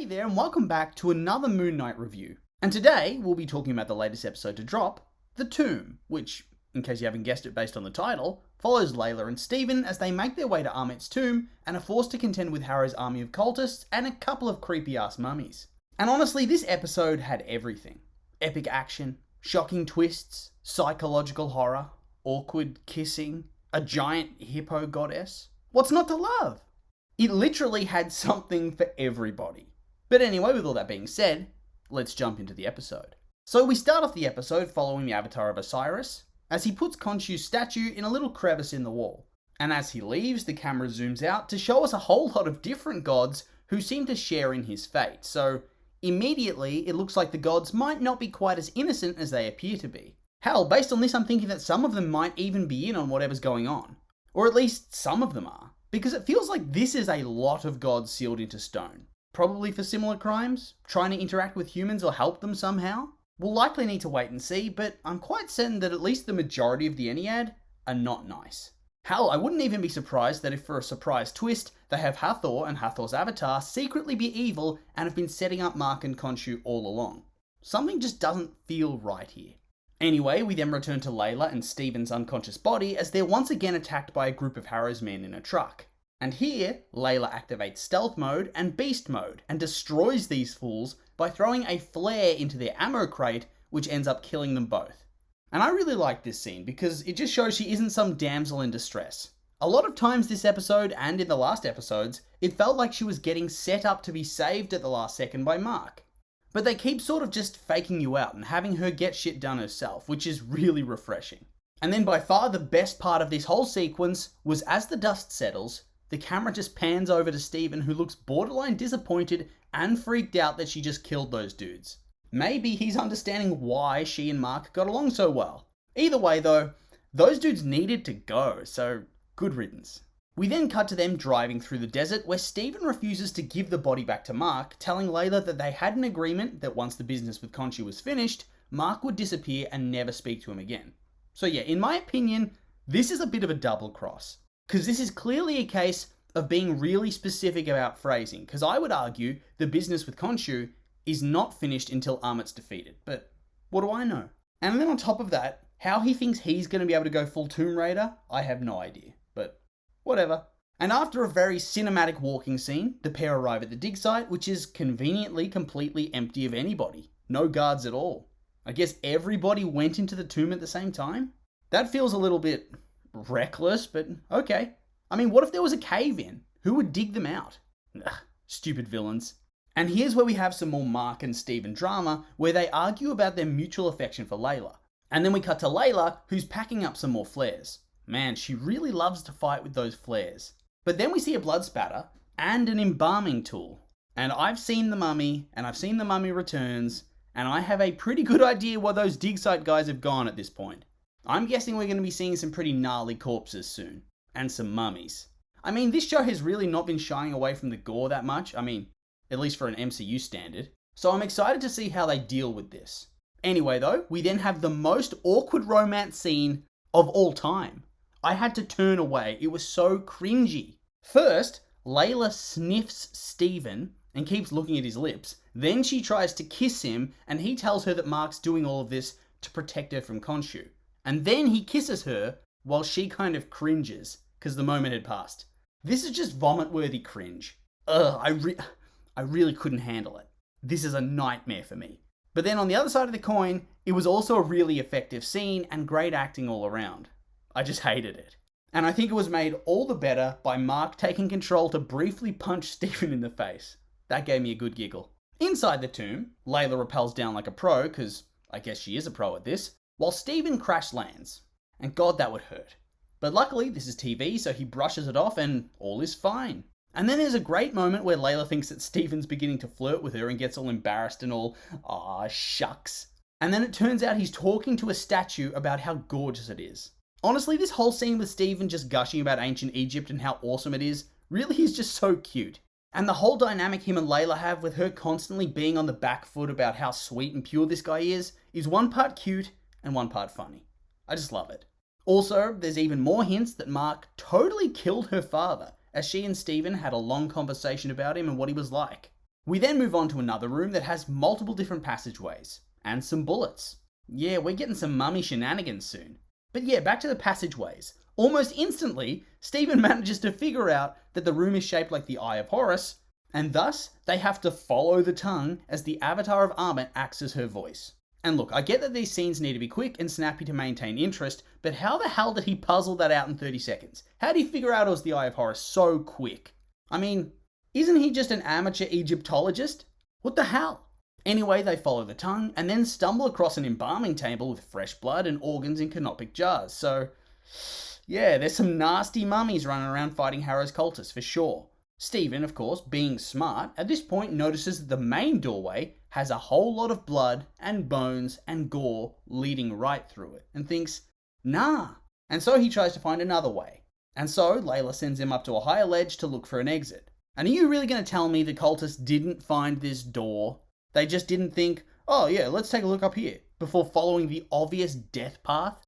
there, and welcome back to another Moon Knight review. And today, we'll be talking about the latest episode to drop, The Tomb, which, in case you haven't guessed it based on the title, follows Layla and Steven as they make their way to Amit's tomb and are forced to contend with Harrow's army of cultists and a couple of creepy-ass mummies. And honestly, this episode had everything. Epic action, shocking twists, psychological horror, awkward kissing, a giant hippo goddess. What's not to love? It literally had something for everybody. But anyway, with all that being said, let's jump into the episode. So we start off the episode following the avatar of Osiris, as he puts Khonshu's statue in a little crevice in the wall. And as he leaves, the camera zooms out to show us a whole lot of different gods who seem to share in his fate. So immediately, it looks like the gods might not be quite as innocent as they appear to be. Hell, based on this, I'm thinking that some of them might even be in on whatever's going on. Or at least some of them are. Because it feels like this is a lot of gods sealed into stone. Probably for similar crimes, trying to interact with humans or help them somehow. We'll likely need to wait and see, but I'm quite certain that at least the majority of the Ennead are not nice. Hell, I wouldn't even be surprised that if for a surprise twist, they have Hathor and Hathor's avatar secretly be evil and have been setting up Mark and Khonshu all along. Something just doesn't feel right here. Anyway, we then return to Layla and Steven's unconscious body as they're once again attacked by a group of Harrow's men in a truck. And here, Layla activates stealth mode and beast mode and destroys these fools by throwing a flare into their ammo crate, which ends up killing them both. And I really like this scene because it just shows she isn't some damsel in distress. A lot of times this episode and in the last episodes, it felt like she was getting set up to be saved at the last second by Mark. But they keep sort of just faking you out and having her get shit done herself, which is really refreshing. And then by far the best part of this whole sequence was as the dust settles, the camera just pans over to Steven, who looks borderline disappointed and freaked out that she just killed those dudes. Maybe he's understanding why she and Mark got along so well. Either way though, those dudes needed to go, so good riddance. We then cut to them driving through the desert where Steven refuses to give the body back to Mark, telling Layla that they had an agreement that once the business with Khonshu was finished, Mark would disappear and never speak to him again. So yeah, in my opinion, this is a bit of a double cross. Because this is clearly a case of being really specific about phrasing, because I would argue the business with Khonshu is not finished until Amit's defeated, but what do I know? And then on top of that, how he thinks he's going to be able to go full Tomb Raider, I have no idea, but whatever. And after a very cinematic walking scene, the pair arrive at the dig site, which is conveniently completely empty of anybody. No guards at all. I guess everybody went into the tomb at the same time? That feels a little bit reckless, but okay. I mean, what if there was a cave in? Who would dig them out? Ugh, stupid villains. And here's where we have some more Mark and Steven drama, where they argue about their mutual affection for Layla. And then we cut to Layla, who's packing up some more flares. Man, she really loves to fight with those flares. But then we see a blood spatter and an embalming tool. And I've seen The Mummy, and I've seen The Mummy Returns, and I have a pretty good idea where those dig site guys have gone at this point. I'm guessing we're going to be seeing some pretty gnarly corpses soon. And some mummies. I mean, this show has really not been shying away from the gore that much. I mean, at least for an MCU standard. So I'm excited to see how they deal with this. Anyway though, we then have the most awkward romance scene of all time. I had to turn away. It was so cringy. First, Layla sniffs Steven and keeps looking at his lips. Then she tries to kiss him and he tells her that Mark's doing all of this to protect her from Khonshu. And then he kisses her while she kind of cringes because the moment had passed. This is just vomit-worthy cringe. Ugh, I really couldn't handle it. This is a nightmare for me. But then on the other side of the coin, it was also a really effective scene and great acting all around. I just hated it. And I think it was made all the better by Mark taking control to briefly punch Steven in the face. That gave me a good giggle. Inside the tomb, Layla rappels down like a pro, because I guess she is a pro at this, while Steven crash lands. And God, that would hurt. But luckily, this is TV, so he brushes it off and all is fine. And then there's a great moment where Layla thinks that Steven's beginning to flirt with her and gets all embarrassed and all, "Aw, shucks." And then it turns out he's talking to a statue about how gorgeous it is. Honestly, this whole scene with Steven just gushing about ancient Egypt and how awesome it is really is just so cute. And the whole dynamic him and Layla have with her constantly being on the back foot about how sweet and pure this guy is one part cute and one part funny. I just love it. Also, there's even more hints that Mark totally killed her father, as she and Steven had a long conversation about him and what he was like. We then move on to another room that has multiple different passageways, and some bullets. Yeah, we're getting some mummy shenanigans soon. But yeah, back to the passageways. Almost instantly, Stephen manages to figure out that the room is shaped like the Eye of Horus, and thus they have to follow the tongue as the avatar of Amit acts as her voice. And look, I get that these scenes need to be quick and snappy to maintain interest, but how the hell did he puzzle that out in 30 seconds? How did he figure out it was the Eye of Horus so quick? I mean, isn't he just an amateur Egyptologist? What the hell? Anyway, they follow the tongue and then stumble across an embalming table with fresh blood and organs in canopic jars. So, yeah, there's some nasty mummies running around fighting Harrow's cultists for sure. Stephen, of course, being smart, at this point notices that the main doorway has a whole lot of blood and bones and gore leading right through it and thinks, nah. And so he tries to find another way. And so Layla sends him up to a higher ledge to look for an exit. And are you really going to tell me the cultists didn't find this door? They just didn't think, oh yeah, let's take a look up here, before following the obvious death path?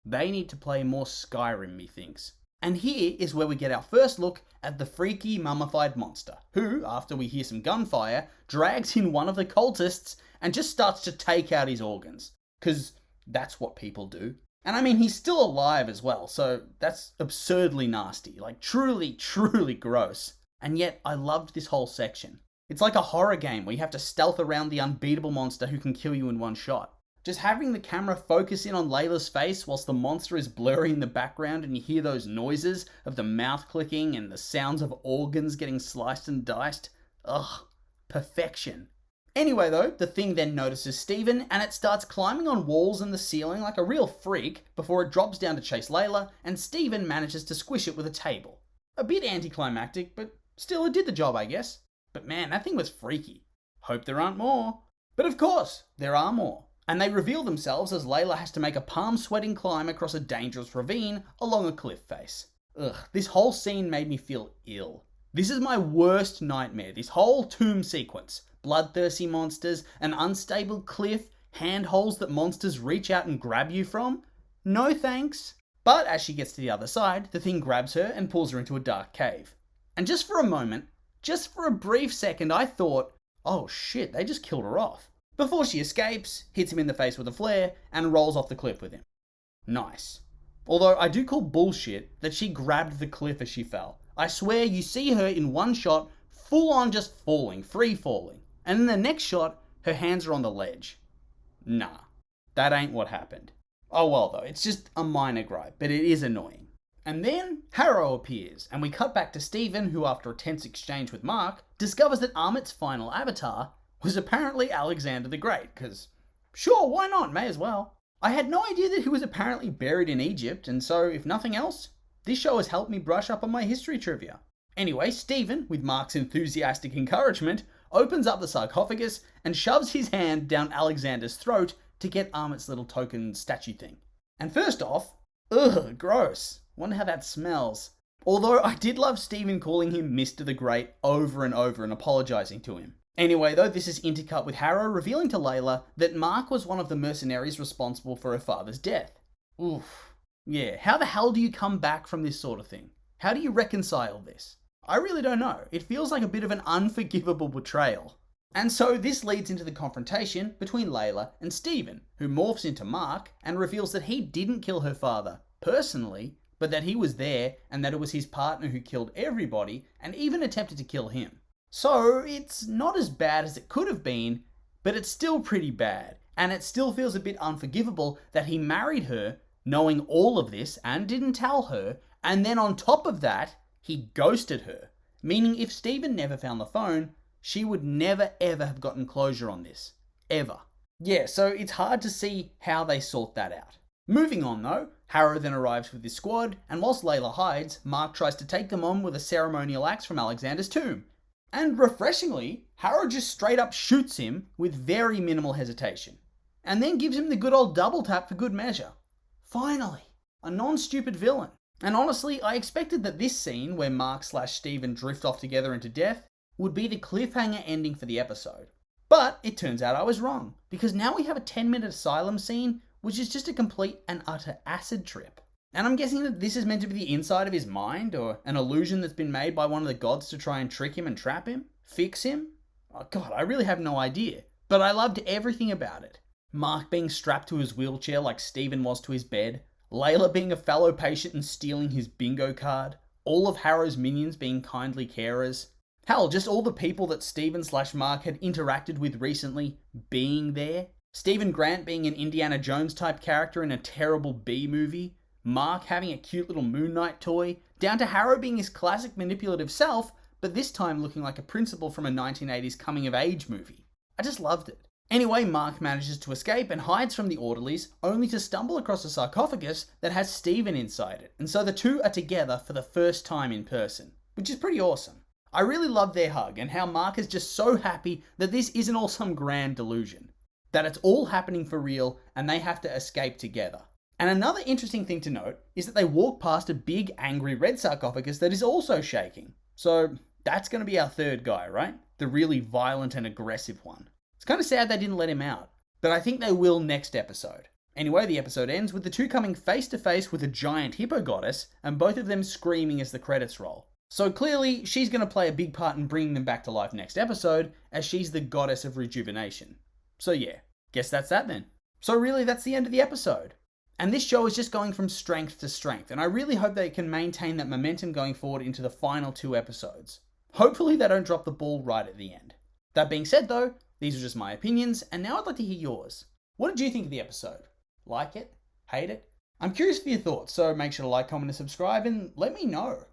They need to play more Skyrim, methinks. And here is where we get our first look at the freaky mummified monster, who, after we hear some gunfire, drags in one of the cultists and just starts to take out his organs. Because that's what people do. And I mean, he's still alive as well, so that's absurdly nasty, like truly, truly gross. And yet, I loved this whole section. It's like a horror game where you have to stealth around the unbeatable monster who can kill you in one shot. Just having the camera focus in on Layla's face whilst the monster is blurry in the background and you hear those noises of the mouth clicking and the sounds of organs getting sliced and diced. Ugh, perfection. Anyway though, the thing then notices Stephen and it starts climbing on walls and the ceiling like a real freak before it drops down to chase Layla and Stephen manages to squish it with a table. A bit anticlimactic, but still it did the job I guess. But man, that thing was freaky. Hope there aren't more. But of course, there are more. And they reveal themselves as Layla has to make a palm-sweating climb across a dangerous ravine along a cliff face. Ugh, this whole scene made me feel ill. This is my worst nightmare, this whole tomb sequence. Bloodthirsty monsters, an unstable cliff, handholds that monsters reach out and grab you from. No thanks. But as she gets to the other side, the thing grabs her and pulls her into a dark cave. And just for a moment, just for a brief second, I thought, oh shit, they just killed her off. Before she escapes, hits him in the face with a flare, and rolls off the cliff with him. Nice. Although I do call bullshit that she grabbed the cliff as she fell. I swear you see her in one shot, full on just falling, free falling. And in the next shot, her hands are on the ledge. Nah, that ain't what happened. Oh well though, it's just a minor gripe, but it is annoying. And then Harrow appears, and we cut back to Stephen, who after a tense exchange with Mark, discovers that Amit's final avatar was apparently Alexander the Great, because sure, why not, may as well. I had no idea that he was apparently buried in Egypt, and so if nothing else, this show has helped me brush up on my history trivia. Anyway, Stephen, with Mark's enthusiastic encouragement, opens up the sarcophagus and shoves his hand down Alexander's throat to get Amit's little token statue thing. And first off, ugh, gross. Wonder how that smells. Although I did love Stephen calling him Mr. the Great over and over and apologising to him. Anyway though, this is intercut with Harrow revealing to Layla that Mark was one of the mercenaries responsible for her father's death. Oof. Yeah, how the hell do you come back from this sort of thing? How do you reconcile this? I really don't know. It feels like a bit of an unforgivable betrayal. And so this leads into the confrontation between Layla and Stephen, who morphs into Mark and reveals that he didn't kill her father personally, but that he was there and that it was his partner who killed everybody and even attempted to kill him. So it's not as bad as it could have been, but it's still pretty bad. And it still feels a bit unforgivable that he married her knowing all of this and didn't tell her, and then on top of that, he ghosted her. Meaning if Stephen never found the phone, she would never ever have gotten closure on this. Ever. Yeah, so it's hard to see how they sort that out. Moving on though, Harrow then arrives with his squad, and whilst Layla hides, Mark tries to take them on with a ceremonial axe from Alexander's tomb. And refreshingly, Harrow just straight up shoots him with very minimal hesitation. And then gives him the good old double tap for good measure. Finally, a non-stupid villain. And honestly, I expected that this scene, where Mark/Stephen drift off together into death, would be the cliffhanger ending for the episode. But it turns out I was wrong, because now we have a 10-minute Asylum scene, which is just a complete and utter acid trip. And I'm guessing that this is meant to be the inside of his mind, or an illusion that's been made by one of the gods to try and trick him and trap him? Fix him? Oh God, I really have no idea. But I loved everything about it. Mark being strapped to his wheelchair like Stephen was to his bed, Layla being a fellow patient and stealing his bingo card, all of Harrow's minions being kindly carers. Hell, just all the people that Stephen/Mark had interacted with recently being there. Stephen Grant being an Indiana Jones type character in a terrible B movie. Mark having a cute little Moon Knight toy, down to Harrow being his classic manipulative self, but this time looking like a principal from a 1980s coming of age movie. I just loved it. Anyway, Mark manages to escape and hides from the orderlies, only to stumble across a sarcophagus that has Stephen inside it, and so the two are together for the first time in person, which is pretty awesome. I really love their hug and how Mark is just so happy that this isn't all some grand delusion, that it's all happening for real and they have to escape together. And another interesting thing to note is that they walk past a big angry red sarcophagus that is also shaking. So that's going to be our third guy, right? The really violent and aggressive one. It's kind of sad they didn't let him out, but I think they will next episode. Anyway, the episode ends with the two coming face to face with a giant hippo goddess and both of them screaming as the credits roll. So clearly, she's going to play a big part in bringing them back to life next episode, as she's the goddess of rejuvenation. So yeah, guess that's that then. So really, that's the end of the episode. And this show is just going from strength to strength, and I really hope they can maintain that momentum going forward into the final 2 episodes. Hopefully they don't drop the ball right at the end. That being said though, these are just my opinions, and now I'd like to hear yours. What did you think of the episode? Like it? Hate it? I'm curious for your thoughts, so make sure to like, comment, and subscribe, and let me know.